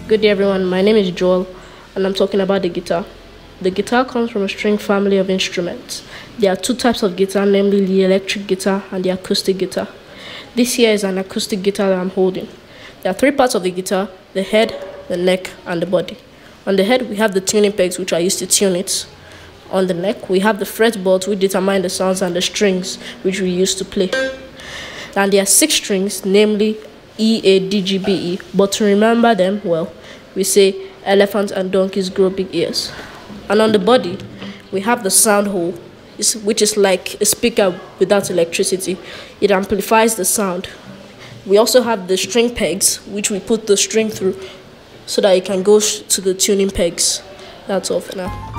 Good day everyone, my name is Joel and I'm talking about the guitar. The guitar comes from a string family of instruments. There are two types of guitar, namely the electric guitar and the acoustic guitar. This here is an acoustic guitar that I'm holding. There are three parts of the guitar: the head, the neck and the body. On the head we have the tuning pegs which are used to tune it. On the neck we have the fretboards which determine the sounds, and the strings which we use to play. And there are 6 strings, namely E, A, D, G, B, E, but to remember them, well, we say elephants and donkeys grow big ears. And on the body, we have the sound hole, which is like a speaker without electricity. It amplifies the sound. We also have the string pegs, which we put the string through so that it can go to the tuning pegs. That's all for now.